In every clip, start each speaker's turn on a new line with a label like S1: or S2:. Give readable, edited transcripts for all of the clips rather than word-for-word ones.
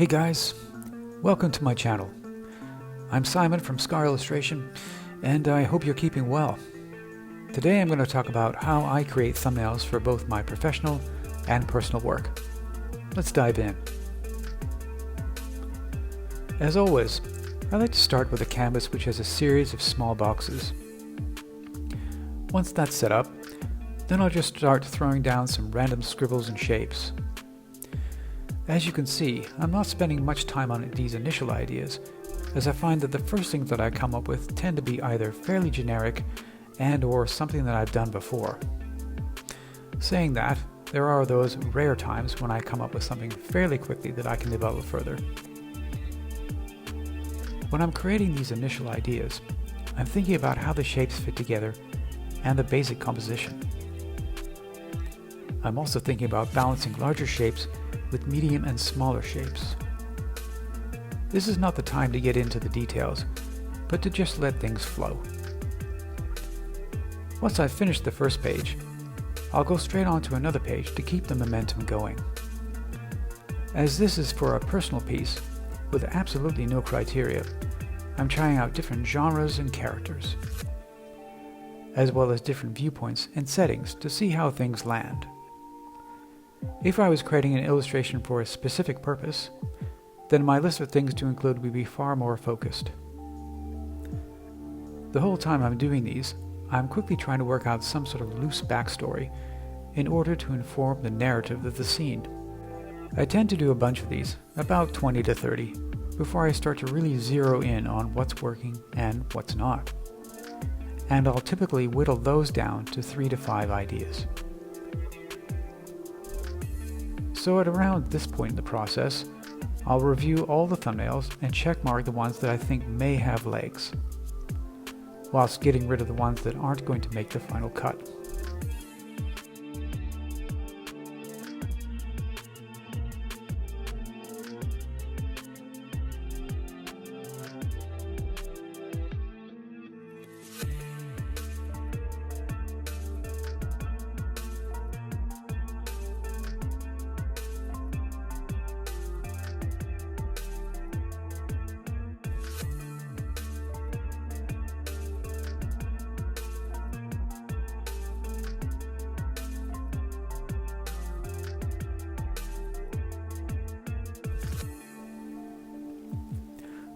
S1: Hey guys, welcome to my channel. I'm Simon from Scar Illustration, and I hope you're keeping well. Today I'm going to talk about how I create thumbnails for both my professional and personal work. Let's dive in. As always, I like to start with a canvas which has a series of small boxes. Once that's set up, then I'll just start throwing down some random scribbles and shapes. As you can see, I'm not spending much time on these initial ideas, as I find that the first things that I come up with tend to be either fairly generic and/or something that I've done before. Saying that, there are those rare times when I come up with something fairly quickly that I can develop further. When I'm creating these initial ideas, I'm thinking about how the shapes fit together and the basic composition. I'm also thinking about balancing larger shapes with medium and smaller shapes. This is not the time to get into the details, but to just let things flow. Once I've finished the first page, I'll go straight on to another page to keep the momentum going. As this is for a personal piece, with absolutely no criteria, I'm trying out different genres and characters, as well as different viewpoints and settings to see how things land. If I was creating an illustration for a specific purpose, then my list of things to include would be far more focused. The whole time I'm doing these, I'm quickly trying to work out some sort of loose backstory in order to inform the narrative of the scene. I tend to do a bunch of these, about 20 to 30, before I start to really zero in on what's working and what's not. And I'll typically whittle those down to 3 to 5 ideas. So at around this point in the process, I'll review all the thumbnails and checkmark the ones that I think may have legs, whilst getting rid of the ones that aren't going to make the final cut.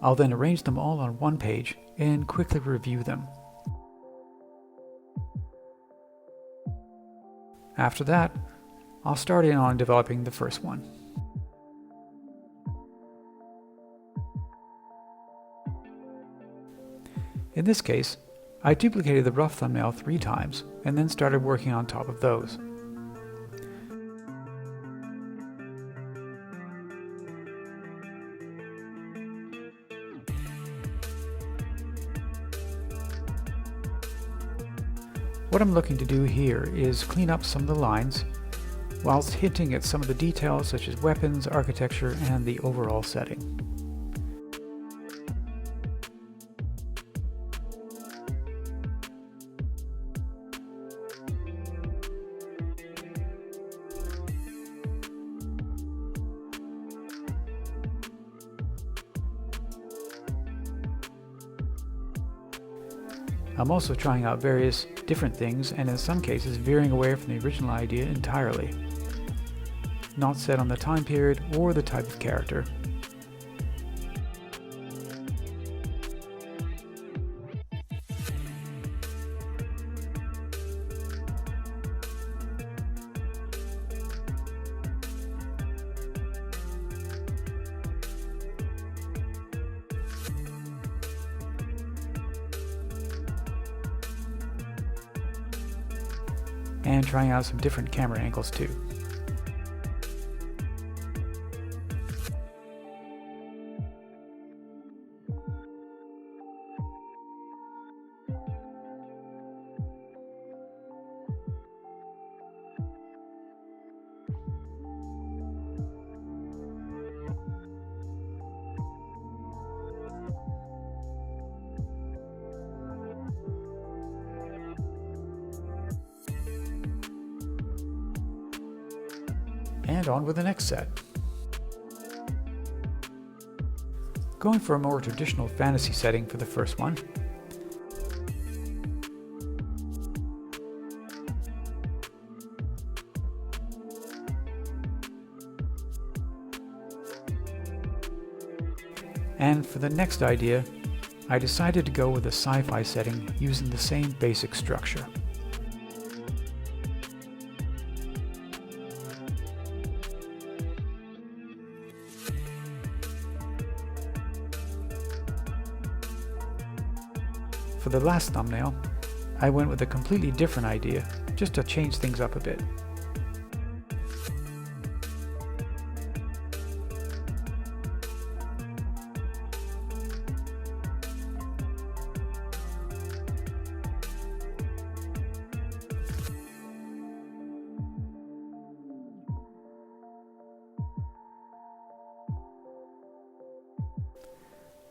S1: I'll then arrange them all on one page and quickly review them. After that, I'll start in on developing the first one. In this case, I duplicated the rough thumbnail 3 times and then started working on top of those. What I'm looking to do here is clean up some of the lines, whilst hinting at some of the details such as weapons, architecture, and the overall setting. I'm also trying out various different things, and in some cases veering away from the original idea entirely. Not set on the time period or the type of character. And trying out some different camera angles too. And on with the next set. going for a more traditional fantasy setting for the first one. And for the next idea, I decided to go with a sci-fi setting using the same basic structure. For the last thumbnail, I went with a completely different idea, just to change things up a bit.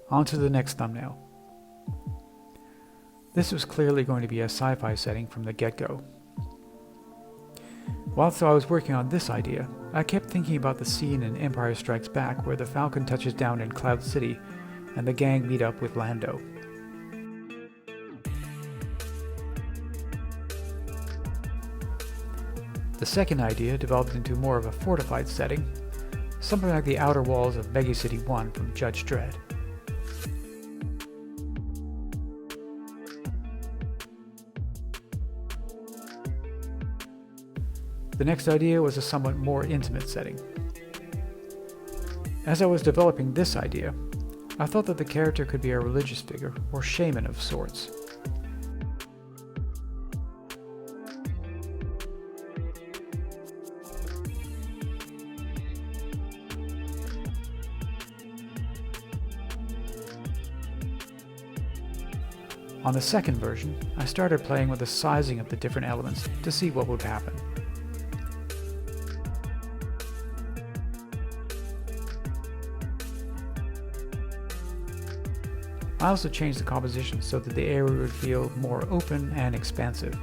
S1: On to the next thumbnail. This was clearly going to be a sci-fi setting from the get-go. Whilst I was working on this idea, I kept thinking about the scene in Empire Strikes Back where the Falcon touches down in Cloud City and the gang meet up with Lando. The second idea developed into more of a fortified setting, something like the outer walls of Megacity 1 from Judge Dredd. The next idea was a somewhat more intimate setting. As I was developing this idea, I thought that the character could be a religious figure or shaman of sorts. On the second version, I started playing with the sizing of the different elements to see what would happen. I also changed the composition so that the area would feel more open and expansive.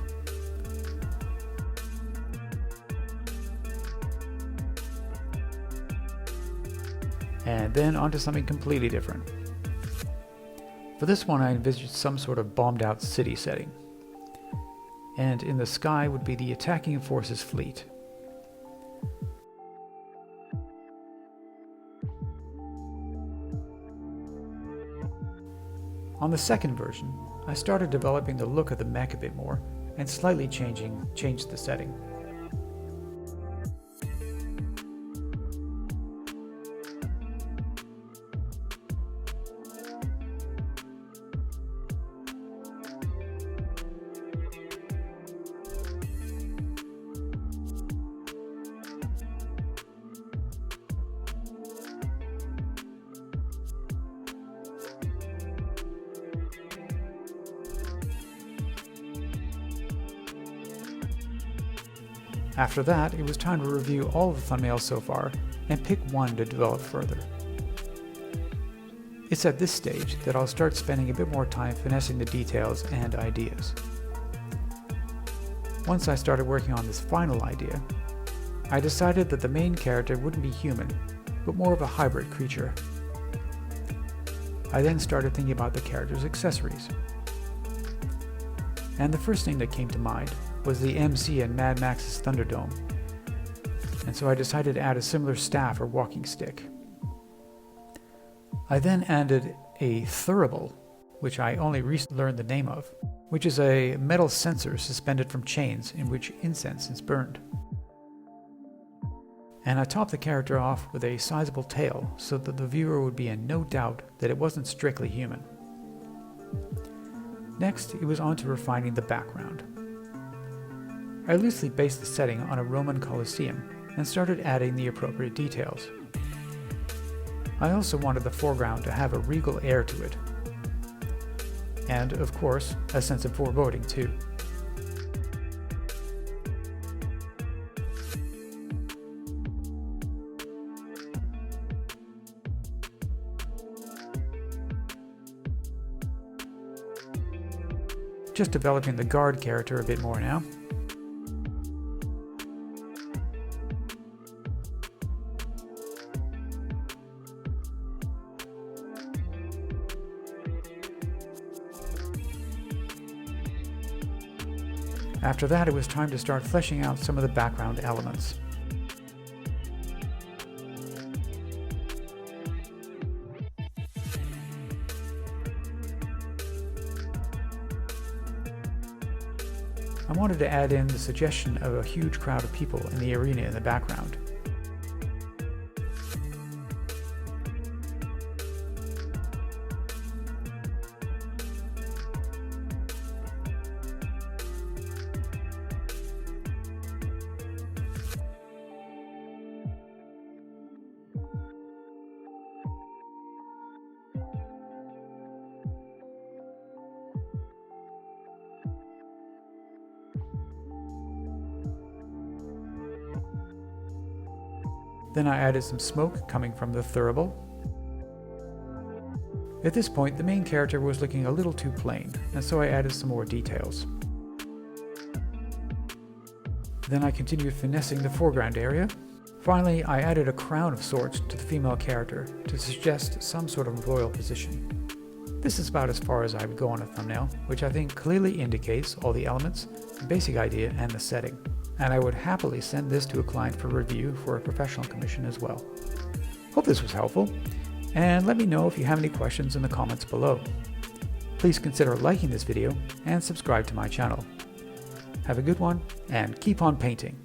S1: And then onto something completely different. For this one I envisaged some sort of bombed out city setting. And in the sky would be the attacking forces fleet. On the second version, I started developing the look of the mech a bit more and slightly changed the setting. After that, it was time to review all of the thumbnails so far and pick one to develop further. It's at this stage that I'll start spending a bit more time finessing the details and ideas. Once I started working on this final idea, I decided that the main character wouldn't be human, but more of a hybrid creature. I then started thinking about the character's accessories. And the first thing that came to mind was the MC in Mad Max's Thunderdome, and so I decided to add a similar staff or walking stick. I then added a thurible, which I only recently learned the name of, which is a metal censer suspended from chains in which incense is burned. And I topped the character off with a sizable tail so that the viewer would be in no doubt that it wasn't strictly human. Next, it was on to refining the background. I loosely based the setting on a Roman Colosseum and started adding the appropriate details. I also wanted the foreground to have a regal air to it. And, of course, a sense of foreboding too. Just developing the guard character a bit more now. After that, it was time to start fleshing out some of the background elements. I wanted to add in the suggestion of a huge crowd of people in the arena in the background. Then I added some smoke coming from the thurible. At this point, the main character was looking a little too plain, and so I added some more details. Then I continued finessing the foreground area. Finally, I added a crown of sorts to the female character to suggest some sort of royal position. This is about as far as I would go on a thumbnail, which I think clearly indicates all the elements, the basic idea, and the setting. And I would happily send this to a client for review for a professional commission as well. Hope this was helpful, and let me know if you have any questions in the comments below. Please consider liking this video and subscribe to my channel. Have a good one, and keep on painting!